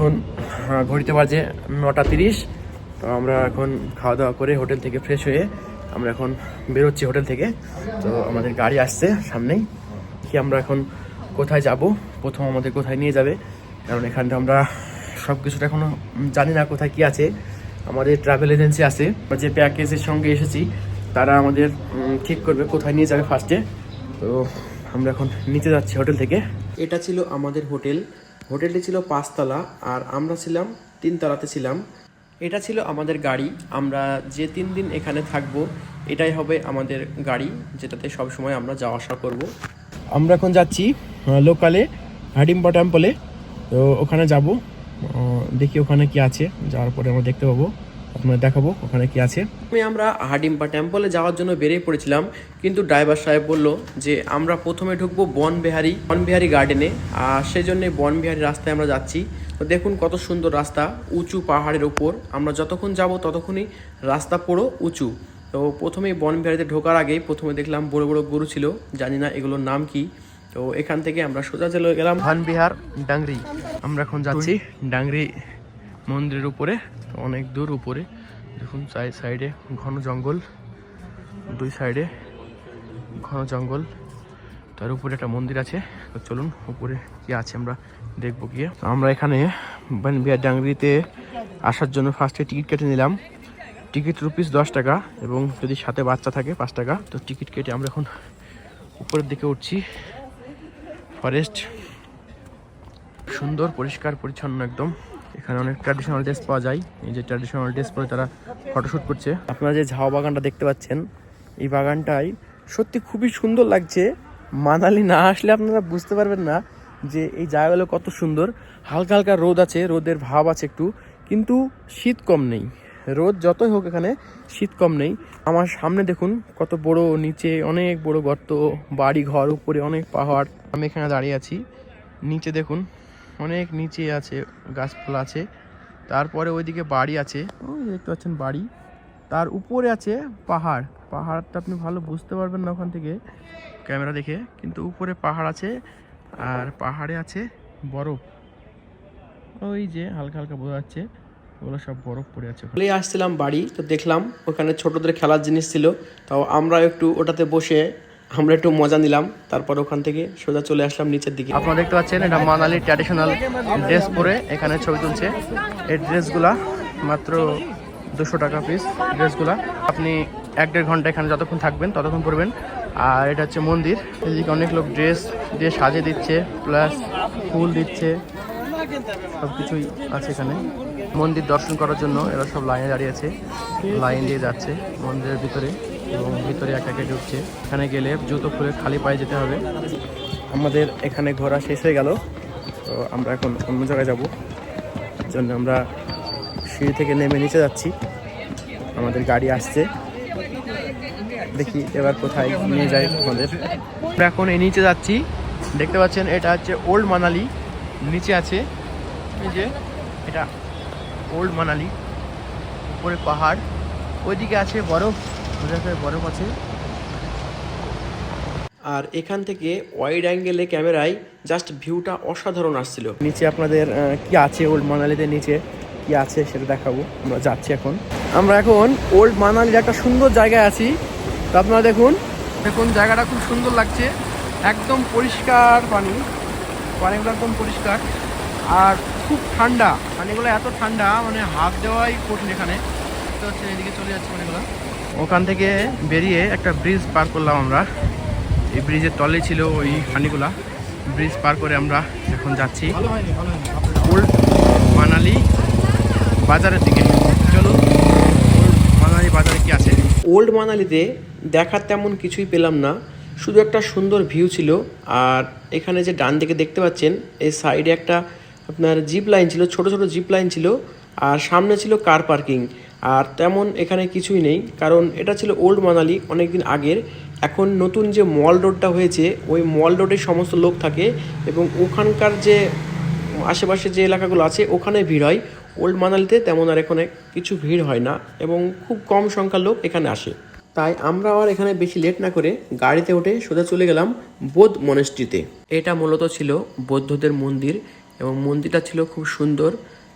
এখন ঘড়িতে বাজে 9:30। তো আমরা এখন খাওয়া দাওয়া করে হোটেল থেকে ফ্রেশ হয়ে আমরা এখন বেরোচ্ছি হোটেল থেকে। তো আমাদের গাড়ি আসছে সামনেই, কি আমরা এখন কোথায় যাব, প্রথম আমাদের কোথায় নিয়ে যাবে, কারণ এখানটা আমরা সব কিছুটা এখনও জানি না কোথায় কি আছে। আমাদের ট্রাভেল এজেন্সি আছে, যে প্যাকেজের সঙ্গে এসেছি তারা আমাদের ঠিক করবে কোথায় নিয়ে যাবে ফার্স্টে। তো আমরা এখন নিচে যাচ্ছি হোটেল থেকে। এটা ছিল আমাদের হোটেল, হোটেলটি ছিল 5 তলা আর আমরা ছিলাম 3 তলাতে ছিলাম। এটা ছিল আমাদের গাড়ি, আমরা যে 3 দিন এখানে থাকবো এটাই হবে আমাদের গাড়ি, যেটাতে সব সময় আমরা যাওয়া আসা করব। আমরা এখন যাচ্ছি লোকালে হাডিম্বা টেম্পলে, তো ওখানে যাব, দেখি ওখানে কি আছে, যাওয়ার পরে আমরা দেখতে পাবো, আপনাদের দেখাবো ওখানে কি আছে। আমরা হাডিম্বা টেম্পলে যাওয়ার জন্য বেরিয়ে পড়েছিলাম, কিন্তু ড্রাইভার সাহেব বলল যে আমরা প্রথমে ঢুকবো বনবিহারী গার্ডেনে, আর সেই জন্যে বনবিহারী রাস্তায় আমরা যাচ্ছি। তো দেখুন কত সুন্দর রাস্তা, উঁচু পাহাড়ের ওপর, আমরা যতক্ষণ যাব ততক্ষণই রাস্তা পুরো উঁচু। তো প্রথমেই বনবিহারিতে ঢোকার আগেই প্রথমে দেখলাম বড় বড় গরু ছিল, জানি না এগুলোর নাম কি। তো এখান থেকে আমরা সোজা চলে গেলাম বনবিহার ডাংরি। আমরা এখন যাচ্ছি ডাংরি মন্দিরের উপরে, অনেক দূর উপরে। দেখুন সাইডে ঘন জঙ্গল, 2 সাইডে ঘন জঙ্গল, তার উপরে একটা মন্দির আছে। তো চলুন উপরে কি আছে আমরা দেখবো গিয়ে। আমরা এখানে বনবিহার ডাংরিতে আসার জন্য ফার্স্টে টিকিট কেটে নিলাম। টিকিট রুপিস 10 টাকা, এবং যদি সাথে বাচ্চা থাকে 5 টাকা। তো টিকিট কেটে আমরা এখন উপরের দিকে উঠছি। ফরেস্ট সুন্দর, পরিষ্কার পরিচ্ছন্ন একদম। এখানে অনেক ট্র্যাডিশনাল ড্রেস পাওয়া যায়, এই যে ট্র্যাডিশনাল ড্রেস পরে তারা ফটোশ্যুট করছে। আপনারা যে ঝাউ বাগানটা দেখতে পাচ্ছেন, এই বাগানটাই সত্যি খুবই সুন্দর লাগছে। মানালি না আসলে আপনারা বুঝতে পারবেন না যে এই জায়গাগুলো কত সুন্দর। হালকা হালকা রোদ আছে, রোদের ভাব আছে একটু, কিন্তু শীত কম নেই। রোদ যতই হোক এখানে শীত কম নেই। আমার সামনে দেখুন কত বড়, নিচে অনেক বড় গর্ত, বাড়ি ঘর, উপরে অনেক পাহাড়। আমি এখানে দাঁড়িয়ে আছি, নিচে দেখুন অনেক নিচে আছে গাছপালা আছে, তারপরে ওইদিকে বাড়ি আছে, ওই দেখতে পাচ্ছেন বাড়ি, তার উপরে আছে পাহাড়। পাহাড়টা আপনি ভালো বুঝতে পারবেন না ওখান থেকে ক্যামেরা দেখে, কিন্তু উপরে পাহাড় আছে আর পাহাড়ে আছে বরফ, ওই যে হালকা হালকা বোঝা যাচ্ছে, ওগুলো সব বরফ পড়ে আছে। চলে আসছিলাম বাড়ি, তো দেখলাম ওখানে ছোটদের খেলার জিনিস ছিল, তাও আমরা একটু ওটাতে বসে আমরা একটু মজা নিলাম। তারপর ওখান থেকে সোজা চলে আসলাম নিচের দিকে। আপনারা দেখতে পাচ্ছেন এটা মানালির ট্র্যাডিশনাল ড্রেস পরে এখানে ছবি তুলছে। এই ড্রেসগুলা মাত্র 200 টাকা পিস। ড্রেসগুলা আপনি 1-1.5 ঘন্টা এখানে যতক্ষণ থাকবেন ততক্ষণ পরবেন। আর এটা হচ্ছে মন্দির, এদিকে অনেক লোক ড্রেস দিয়ে সাজিয়ে দিচ্ছে, প্লাস ফুল দিচ্ছে, সব কিছুই আছে এখানে। মন্দির দর্শন করার জন্য এরা সব লাইনে দাঁড়িয়ে আছে, লাইন দিয়ে যাচ্ছে মন্দিরের ভিতরে, এবং ভিতরে একা একে ঢুকছে। এখানে গেলে জুতো খুলে খালি পায়ে যেতে হবে। আমাদের এখানে ঘোরা শেষ হয়ে গেল, তো আমরা এখন অন্য জায়গায় যাব, জন্য আমরা সিঁড়ি থেকে নেমে নিচে যাচ্ছি। আমাদের গাড়ি আসছে, দেখি এবার কোথায় নিয়ে যায় আমাদের। আমরা এখন এই নিচে যাচ্ছি, দেখতে পাচ্ছেন এটা হচ্ছে ওল্ড মানালি। নিচে আছে এই যে এটা ওল্ড মানালি, উপরে পাহাড়, ওইদিকে আছে বরফ, বরফ আছে। আর এখান থেকে ওয়াইড অ্যাঙ্গেলে ক্যামেরায় জাস্ট ভিউটা অসাধারণ আসছিল। নিচে আপনাদের কি আছে ওল্ড মানালিতে, নিচে কি আছে সেটা দেখাবো। আমরা যাচ্ছি এখন, আমরা এখন ওল্ড মানালির একটা সুন্দর জায়গায় আছি। তো আপনারা দেখুন জায়গাটা খুব সুন্দর লাগছে, একদম পরিষ্কার পানিগুলো একদম পরিষ্কার, আর খুব ঠান্ডা। পানিগুলো এত ঠান্ডা মানে হাত দেওয়াই কঠিন এখানে। তো হচ্ছে এদিকে চলে যাচ্ছে পানিগুলো। ওখান থেকে বেরিয়ে একটা ব্রিজ পার করলাম আমরা, এই ব্রিজের তলে ছিল ওই পানিগুলা। ব্রিজ পার করে আমরা এখন যাচ্ছি ওল্ড মানালি বাজারের দিকে। চলুন মানালি বাজারে কি আছে। ওল্ড মানালিতে দেখার তেমন কিছুই পেলাম না, শুধু একটা সুন্দর ভিউ ছিল। আর এখানে যে ডান দিকে দেখতে পাচ্ছেন, এই সাইডে একটা আপনার জিপ লাইন ছিল, ছোট ছোট জিপ লাইন ছিল, আর সামনে ছিল কার পার্কিং। আর তেমন এখানে কিছুই নেই, কারণ এটা ছিল ওল্ড মানালি অনেক দিন আগের। এখন নতুন যে মল রোডটা হয়েছে, ওই মল রোডে সমস্ত লোক থাকে, এবং ওখানকার যে আশেপাশে যে এলাকাগুলো আছে ওখানে ভিড় হয়। ওল্ড মানালিতে তেমন আর এখানে কিছু ভিড় হয় না, এবং খুব কম সংখ্যার লোক এখানে আসে। তাই আমরা আর এখানে বেশি লেট না করে গাড়িতে উঠে সোজা চলে গেলাম বৌদ্ধ মনেস্ট্রিতে। এটা মূলত ছিল বৌদ্ধদের মন্দির, এবং মন্দিরটা ছিল খুব সুন্দর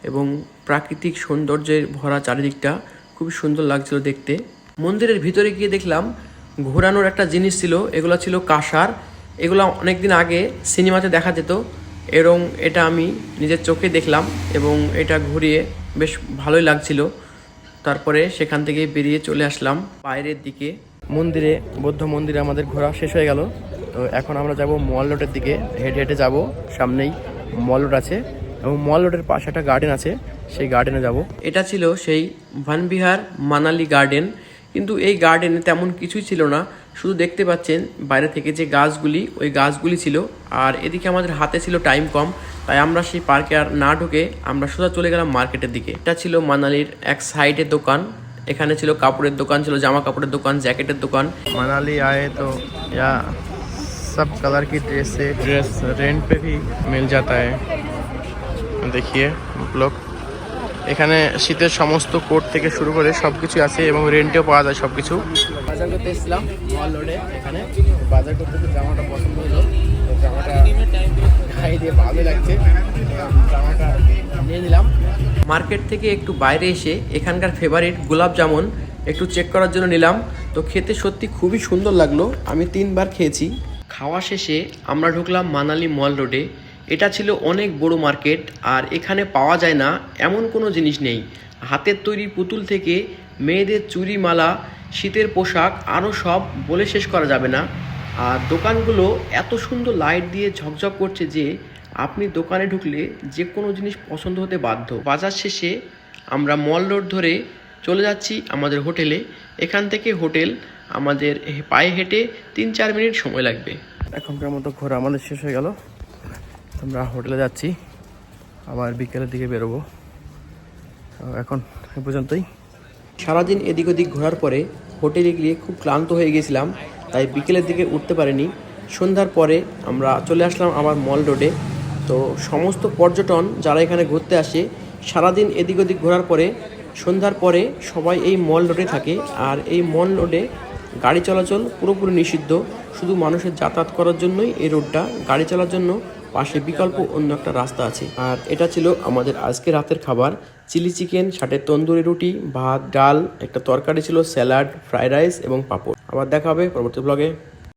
এবং প্রাকৃতিক সৌন্দর্যের ভরা চারিদিকটা খুবই সুন্দর লাগছিল দেখতে। মন্দিরের ভিতরে গিয়ে দেখলাম ঘোরানোর একটা জিনিস ছিল, এগুলো ছিল কাঁসার। এগুলো অনেকদিন আগে সিনেমাতে দেখা যেত, এবং এটা আমি নিজের চোখে দেখলাম এবং এটা ঘুরিয়ে বেশ ভালোই লাগছিল। তারপরে সেখান থেকে বেরিয়ে চলে আসলাম বাইরের দিকে। মন্দিরে, বৌদ্ধ মন্দিরে আমাদের ঘোরা শেষ হয়ে গেল। তো এখন আমরা যাব মল রোডের দিকে, হেঁটে হেঁটে যাব। সামনেই মল রোড আছে এবং মল রোডের পাশে একটা গার্ডেন আছে, সেই গার্ডেনে যাব। এটা ছিল সেই ভানবিহার মানালি গার্ডেন, কিন্তু এই গার্ডেনে তেমন কিছুই ছিল না, শুধু দেখতে পাচ্ছেন বাইরে থেকে যে গাছগুলি, ওই গাছগুলি ছিল। আর এদিকে আমাদের হাতে ছিল টাইম কম, তাই আমরা সেই পার্কে আর না ঢুকে আমরা সোজা চলে গেলাম মার্কেটের দিকে। এটা ছিল মানালির এক সাইডের দোকান, এখানে ছিল কাপড়ের দোকান, ছিল জামা কাপড়ের দোকান, জ্যাকেটের দোকান। মানালি आए तो या सब कलर की ड्रेस रेंट पे भी मिल जाता है। देखिए लोग, এখানে শীতের সমস্ত কোট থেকে শুরু করে সবকিছু আছে এবং রেন্টেও পাওয়া যায় সবকিছু। বাজার করতে এসেছিলাম মল রোডে, এখানে বাজার করতে জামাটা পছন্দ হলো, জামাটা গায়ে দিয়ে ভালো লাগছে, জামাটা নিয়ে নিলাম। মার্কেট থেকে একটু বাইরে এসে এখানকার ফেভারিট গোলাপ জামুন একটু চেক করার জন্য নিলাম। তো খেতে সত্যি খুবই সুন্দর লাগলো, আমি 3 বার খেয়েছি। খাওয়া শেষে আমরা ঢুকলাম মানালি মল রোডে। এটা ছিল অনেক বড় মার্কেট, আর এখানে পাওয়া যায় না এমন কোনো জিনিস নেই। হাতের তৈরি পুতুল থেকে মেয়েদের চুড়ি, মালা, শীতের পোশাক, আরও সব বলে শেষ করা যাবে না। আর দোকানগুলো এত সুন্দর লাইট দিয়ে ঝকঝক করছে যে আপনি দোকানে ঢুকলে যে কোনো জিনিস পছন্দ হতে বাধ্য। বাজার শেষে আমরা মল রোড ধরে চলে যাচ্ছি আমাদের হোটেলে। এখান থেকে হোটেল আমাদের পায়ে হেঁটে 3-4 মিনিট সময় লাগবে। এখনকার মতো ঘোরা আমাদের শেষ হয়ে গেল, আমরা হোটেলে যাচ্ছি, আবার বিকেলের দিকে বেরোবো। এখন এ পর্যন্তই। সারাদিন এদিক ওদিক ঘোরার পরে হোটেলে গিয়ে খুব ক্লান্ত হয়ে গেছিলাম, তাই বিকেলের দিকে উঠতে পারিনি। সন্ধ্যার পরে আমরা চলে আসলাম আবার মল রোডে। তো সমস্ত পর্যটন যারা এখানে ঘুরতে আসে, সারাদিন এদিক ওদিক ঘোরার পরে সন্ধ্যার পরে সবাই এই মল রোডে থাকে। আর এই মল রোডে গাড়ি চলাচল পুরোপুরি নিষিদ্ধ, শুধু মানুষের যাতায়াত করার জন্যই এই রোডটা। গাড়ি চলার জন্য পাশে বিকল্প অন্য একটা রাস্তা আছে। আর এটা ছিল আমাদের আজকে রাতের খাবার, চিলি চিকেন, সাথে তন্দুরি রুটি, ভাত, ডাল, একটা তরকারি ছিল, স্যালাড, ফ্রাইড রাইস এবং পাঁপড়। আবার দেখা হবে পরবর্তী ব্লগে।